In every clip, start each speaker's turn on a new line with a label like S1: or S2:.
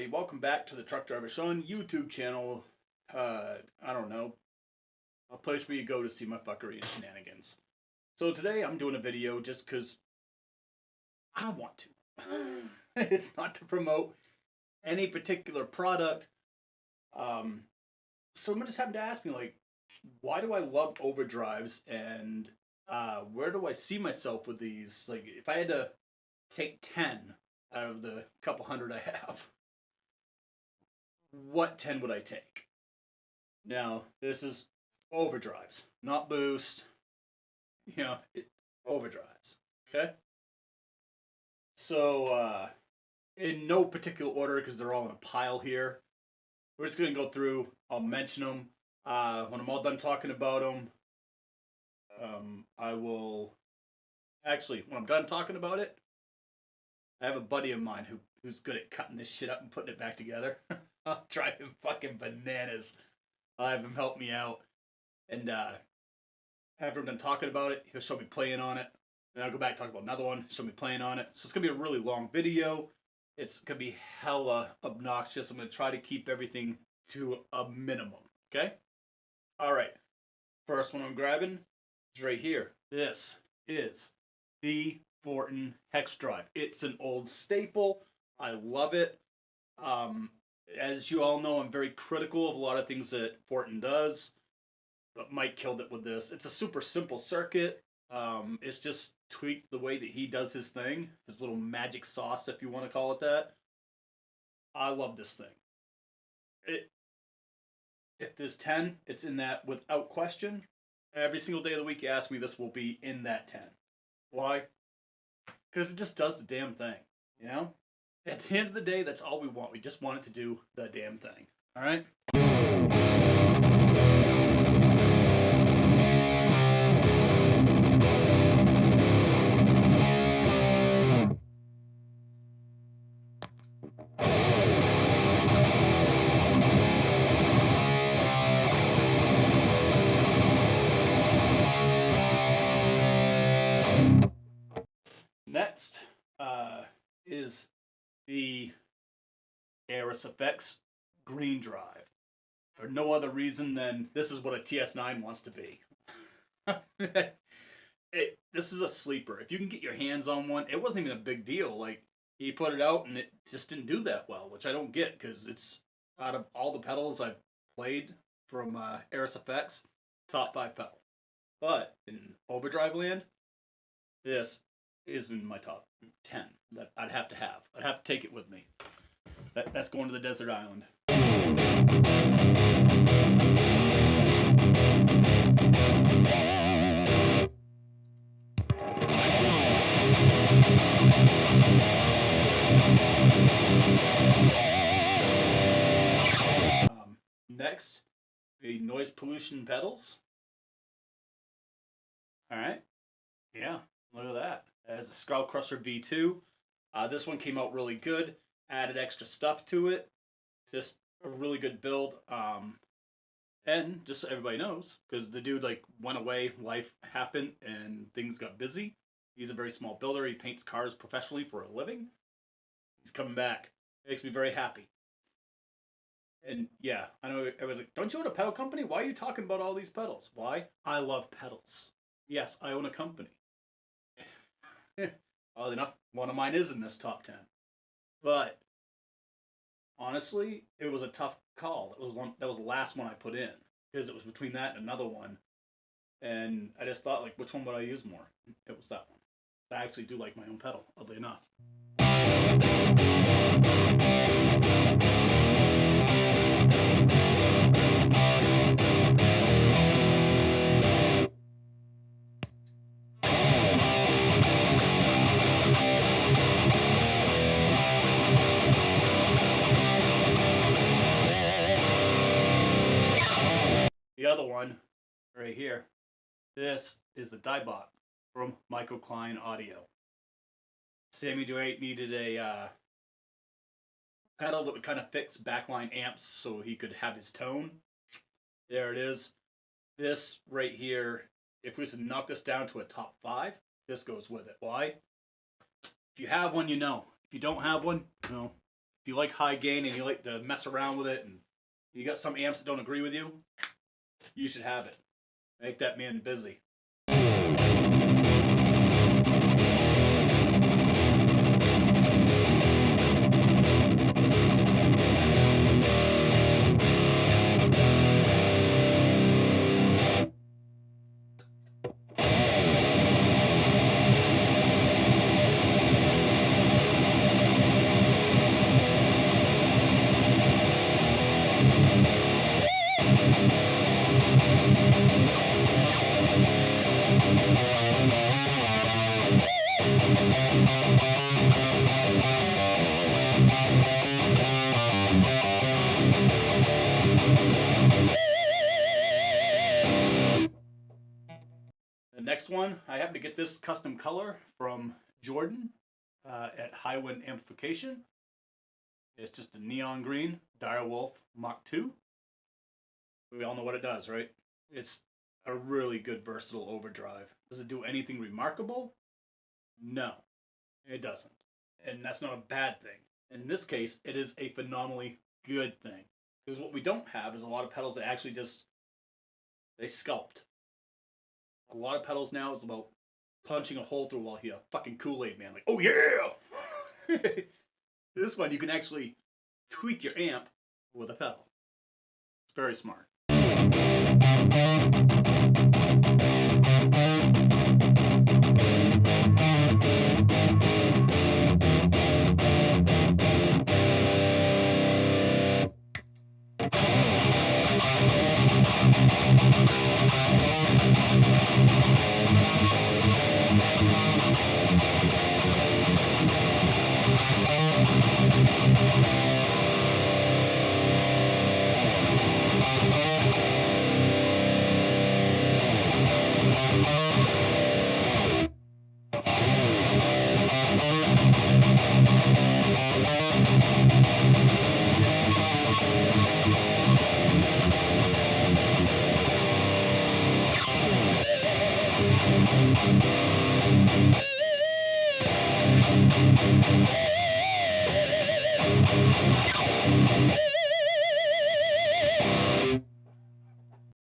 S1: everybody, welcome back to the Truck Driver Sean YouTube channel. I don't know, a place where you go to see my fuckery and shenanigans. So today I'm doing a video just because I want to. It's not to promote any particular product. Someone just happened to ask me, like, why do I love overdrives and where do I see myself with these? Like, if I had to take 10 out of the couple hundred I have, what 10 would I take? Now, this is overdrives, not boost. You know, overdrives. Okay? So, in no particular order, because they're all in a pile here, we're just going to go through, I'll mention them. When I'm all done talking about them, I will... Actually, when I'm done talking about it, I have a buddy of mine who's good at cutting this shit up and putting it back together. I'll drive him fucking bananas. I'll have him help me out. And after I'm done talking about it, he'll show me playing on it. And I'll go back and talk about another one, show me playing on it. So it's going to be a really long video. It's going to be hella obnoxious. I'm going to try to keep everything to a minimum. Okay? Alright. First one I'm grabbing is right here. This is the Foron Hex Drive. It's an old staple. I love it. As you all know, I'm very critical of a lot of things that Foron does, but Mike killed it with this. It's a super simple circuit. It's just tweaked the way that he does his thing, his little magic sauce, if you want to call it that. I love this thing. If there's 10, it's in that without question. Every single day of the week you ask me, this will be in that 10. Why? Because it just does the damn thing, you know? At the end of the day, that's all we want. We just want it to do the damn thing, alright? Next is the Aerys Effects Green Drive. For no other reason than this is what a TS9 wants to be. This is a sleeper. If you can get your hands on one, it wasn't even a big deal. Like, he put it out and it just didn't do that well, which I don't get because it's out of all the pedals I've played from Aerys Effects, top 5 pedal. But in Overdrive land, this is in my top 10 that I'd have to have. I'd have to take it with me. That's going to the desert island. Next, the noise pollution pedals. Alright. Yeah, look at that. As a Skull Crusher V2. This one came out really good. Added extra stuff to it. Just a really good build. And just so everybody knows, because the dude like went away, life happened, and things got busy. He's a very small builder. He paints cars professionally for a living. He's coming back. Makes me very happy. And yeah, I know everyone's like, don't you own a pedal company? Why are you talking about all these pedals? Why? I love pedals. Yes, I own a company. Oddly enough, one of mine is in this top 10. But honestly, it was a tough call. That was the last one I put in because it was between that and another one, and I just thought, like, which one would I use more? It was that one. I actually do like my own pedal, oddly enough. The other one, right here, this is the Dybbuk from Klein Audio. Sammy Duate needed a pedal that would kind of fix backline amps so he could have his tone. There it is. This right here, if we was to knock this down to a top 5, this goes with it. Why? If you have one, you know. If you don't have one, no. If you like high gain and you like to mess around with it, and you got some amps that don't agree with you, you should have it. Make that man busy. The next one, I happen to get this custom color from Jordan at Highwind Amplification. It's just a neon green Direwolf Mach 2. We all know what it does, right? It's a really good versatile overdrive. Does it do anything remarkable? No, it doesn't. And that's not a bad thing. In this case, it is a phenomenally good thing. Because what we don't have is a lot of pedals that actually just, they sculpt. A lot of pedals now is about punching a hole through a wall here. Fucking Kool-Aid man, like, oh yeah! This one, you can actually tweak your amp with a pedal. It's very smart.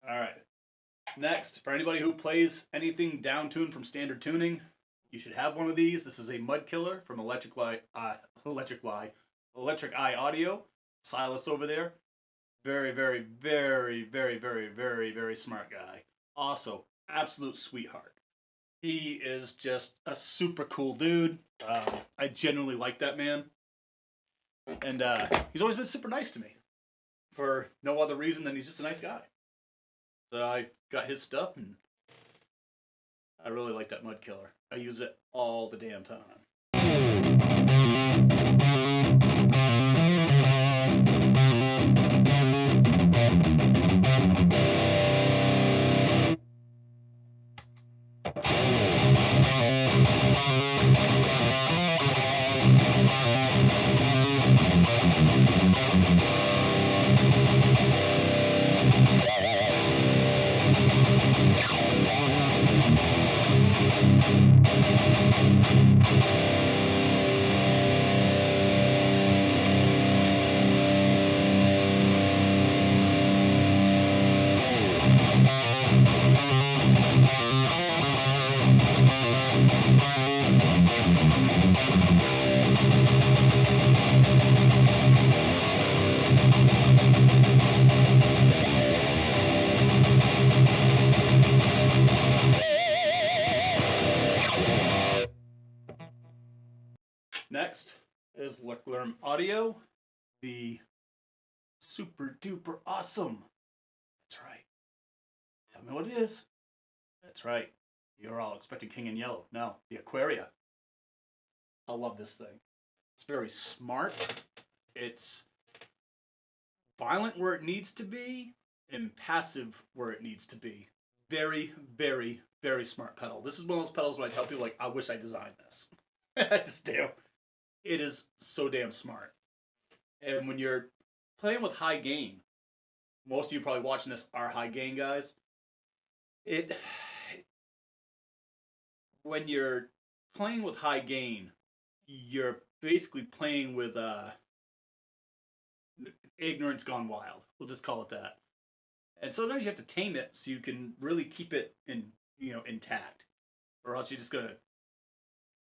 S1: Alright. Next, for anybody who plays anything down-tuned from standard tuning, you should have one of these. This is a mudkiller from Electric Eye Audio. Silas over there. Very, very, very, very, very, very, very smart guy. Also, absolute sweetheart. He is just a super cool dude. I genuinely like that man. And he's always been super nice to me. For no other reason than he's just a nice guy. So I got his stuff, and I really like that mudkiller. I use it all the damn time. Next is Linchpin Audio, the super duper awesome. That's right. Tell me what it is. That's right. You're all expecting King in Yellow. No, the Aquaria. I love this thing. It's very smart. It's violent where it needs to be and passive where it needs to be. Very, very, very smart pedal. This is one of those pedals where I tell people, like, I wish I designed this. I just do. It is so damn smart. And when you're playing with high gain, most of you probably watching this are high gain guys. When you're playing with high gain, you're basically playing with ignorance gone wild. We'll just call it that. And sometimes you have to tame it so you can really keep it intact, or else you're just gonna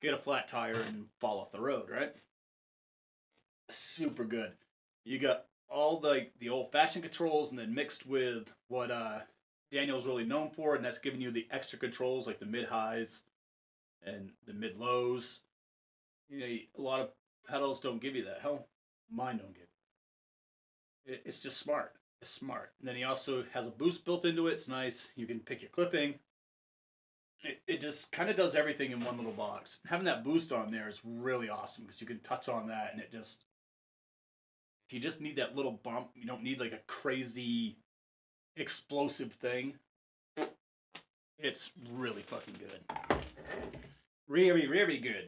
S1: get a flat tire and fall off the road, right? Super good. You got all the old fashioned controls, and then mixed with what Daniel's really known for, and that's giving you the extra controls like the mid highs and the mid lows. You know, a lot of pedals don't give you that. Hell, mine don't give it. It's just smart. It's smart. And then he also has a boost built into it. It's nice. You can pick your clipping. It just kind of does everything in one little box. Having that boost on there is really awesome because you can touch on that, and it just, if you just need that little bump, you don't need like a crazy explosive thing. It's really fucking good. Really, really good.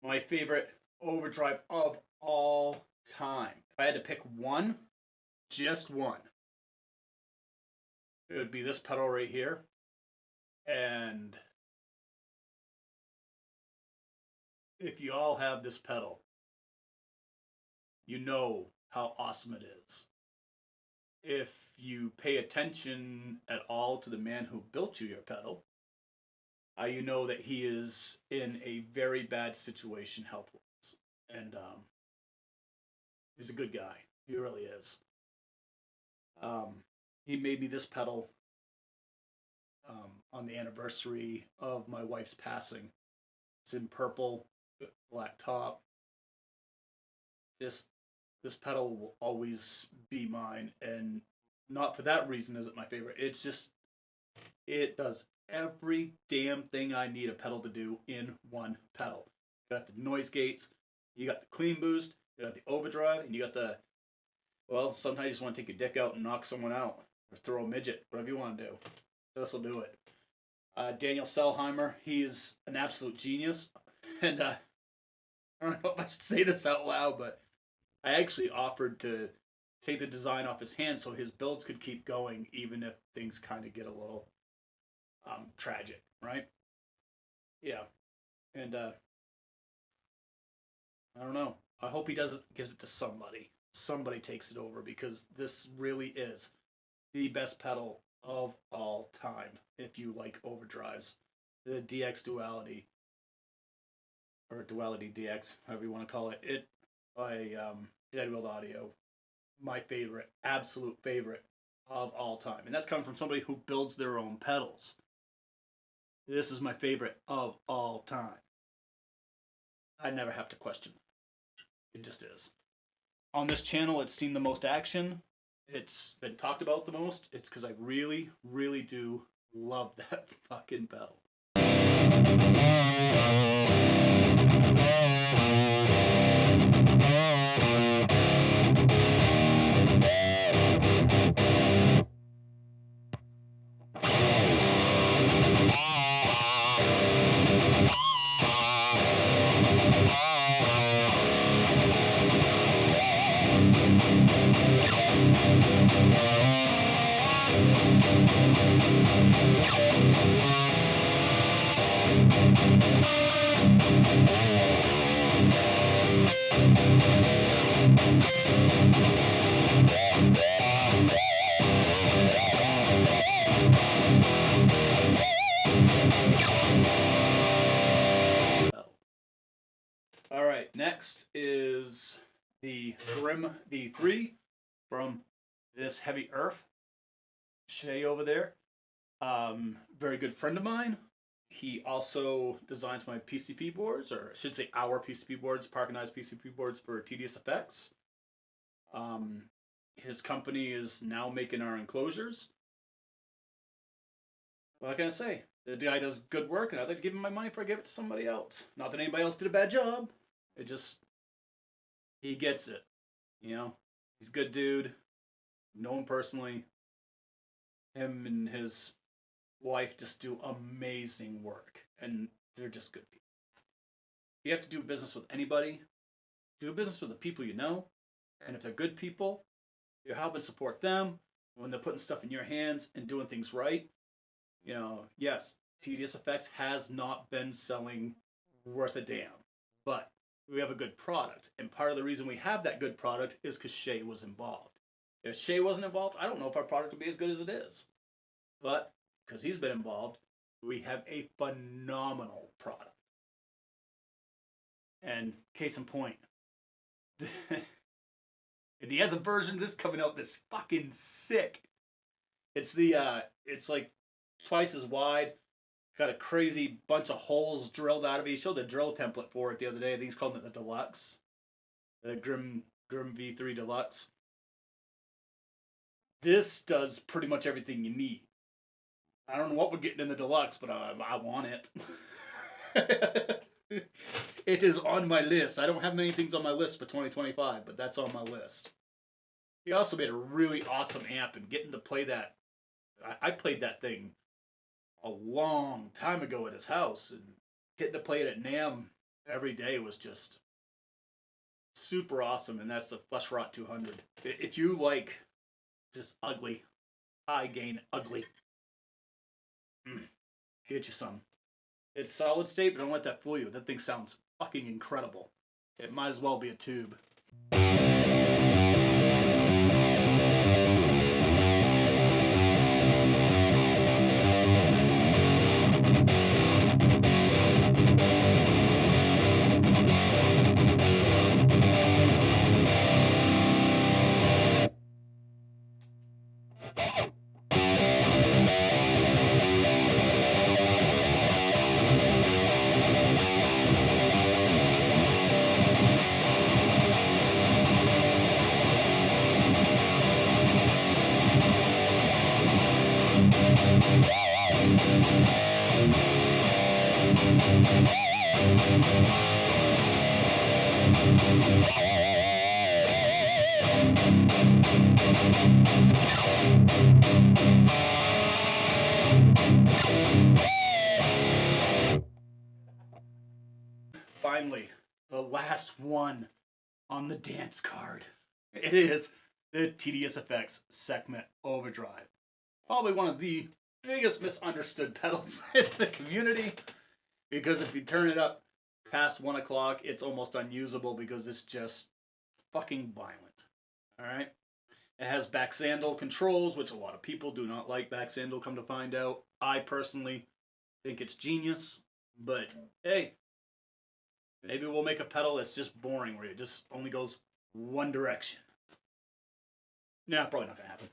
S1: My favorite overdrive of all time. If I had to pick one, just one, it would be this pedal right here. And if you all have this pedal, you know how awesome it is. If you pay attention at all to the man who built you your pedal, you know that he is in a very bad situation health-wise. And he's a good guy. He really is. He made me this pedal on the anniversary of my wife's passing. It's in purple, black top. This pedal will always be mine, and not for that reason is it my favorite. It's just, it does every damn thing I need a pedal to do in one pedal. You got the noise gates, you got the clean boost, you got the overdrive, and you got the, well, sometimes you just want to take your dick out and knock someone out, or throw a midget, whatever you want to do. This will do it. Daniel Selheimer, he's an absolute genius, and I don't know if I should say this out loud, but I actually offered to take the design off his hands so his builds could keep going, even if things kind of get a little tragic, right? Yeah, and I don't know. I hope he gives it to somebody. Somebody takes it over, because this really is the best pedal of all time. If you like overdrives, the DX Duality, or Duality DX, however you want to call it, by Deadwill Audio, my favorite, absolute favorite of all time, and that's coming from somebody who builds their own pedals. This is my favorite of all time. I never have to question it. It just is. On this channel, it's seen the most action. It's been talked about the most. It's because I really, really do love that fucking pedal. All right, next is the Grim V3 from this Heavy Earth. Shay over there, very good friend of mine. He also designs my PCP boards, or I should say our PCP boards, Parkinized PCP boards for Tedious Effects. His company is now making our enclosures. What can I say? The guy does good work, and I'd like to give him my money before I give it to somebody else. Not that anybody else did a bad job. It just, he gets it. You know? He's a good dude. Know him personally. Him and his wife just do amazing work. And they're just good people. If you have to do business with anybody, do business with the people you know. And if they're good people, you help and support them when they're putting stuff in your hands and doing things right. You know, yes, Tedious Effects has not been selling worth a damn, but we have a good product. And part of the reason we have that good product is because Shay was involved. If Shay wasn't involved, I don't know if our product would be as good as it is. But because he's been involved, we have a phenomenal product. And case in point, and he has a version of this coming out that's fucking sick. It's it's like twice as wide. Got a crazy bunch of holes drilled out of it. He showed the drill template for it the other day. I think he's calling it the Deluxe. The Grim V3 Deluxe. This does pretty much everything you need. I don't know what we're getting in the Deluxe, but I want it. It is on my list. I don't have many things on my list for 2025, but that's on my list. He also made a really awesome amp, and getting to play that, I played that thing a long time ago at his house, and getting to play it at NAMM every day was just super awesome, and that's the Flesh Rot 200. If you like just ugly, high gain ugly, get you some. It's solid state, but don't let that fool you. That thing sounds fucking incredible. It might as well be a tube. Finally, the last one on the dance card. It is the Tedious Effects Sekhmet Overdrive. Probably one of the biggest misunderstood pedals in the community, because if you turn it up past 1 o'clock, it's almost unusable because it's just fucking violent. Alright? It has back sandal controls, which a lot of people do not like back sandal, come to find out. I personally think it's genius, but hey, maybe we'll make a pedal that's just boring, where it just only goes one direction. Nah, probably not gonna happen.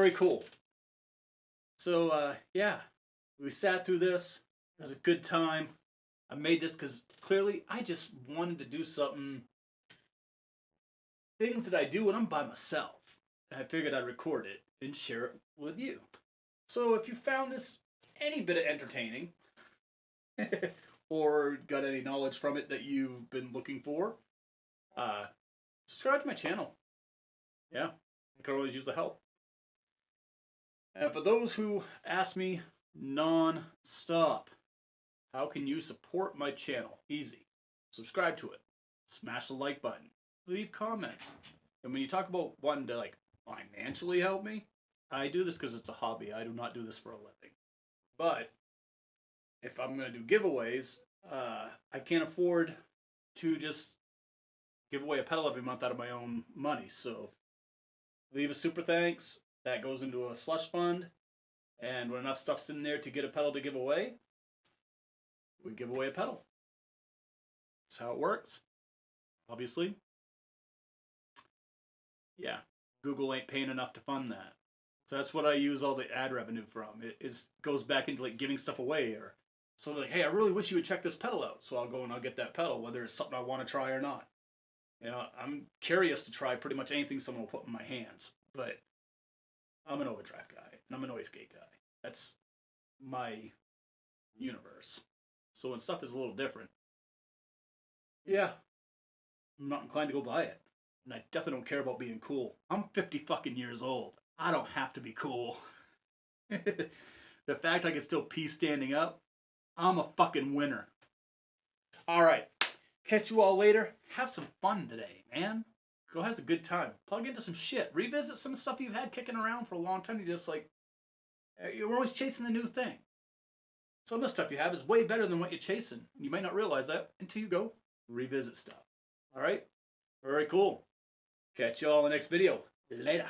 S1: very cool. So, yeah, we sat through this. It was a good time. I made this because clearly I just wanted to do something, things that I do when I'm by myself. And I figured I'd record it and share it with you. So if you found this any bit of entertaining, or got any knowledge from it that you've been looking for, subscribe to my channel. Yeah, I could always use the help. And for those who ask me non-stop, how can you support my channel? Easy. Subscribe to it. Smash the like button. Leave comments. And when you talk about wanting to like financially help me, I do this because it's a hobby. I do not do this for a living. But if I'm going to do giveaways, I can't afford to just give away a pedal every month out of my own money. So leave a super thanks. That goes into a slush fund. And when enough stuff's in there to get a pedal to give away, we give away a pedal. That's how it works. Obviously. Yeah, Google ain't paying enough to fund that. So that's what I use all the ad revenue from. It goes back into like giving stuff away, or so like, hey, I really wish you would check this pedal out. So I'll go and I'll get that pedal, whether it's something I want to try or not. You know, I'm curious to try pretty much anything someone will put in my hands, but I'm an overdrive guy and I'm a noise gate guy. That's my universe. So when stuff is a little different, yeah, I'm not inclined to go buy it. And I definitely don't care about being cool. I'm 50 fucking years old. I don't have to be cool. The fact I can still pee standing up, I'm a fucking winner. Alright, catch you all later. Have some fun today, man. Go have a good time. Plug into some shit. Revisit some stuff you've had kicking around for a long time. You just like, you're always chasing the new thing. Some of the stuff you have is way better than what you're chasing. You might not realize that until you go revisit stuff. Alright? Very cool. Catch you all in the next video. Later.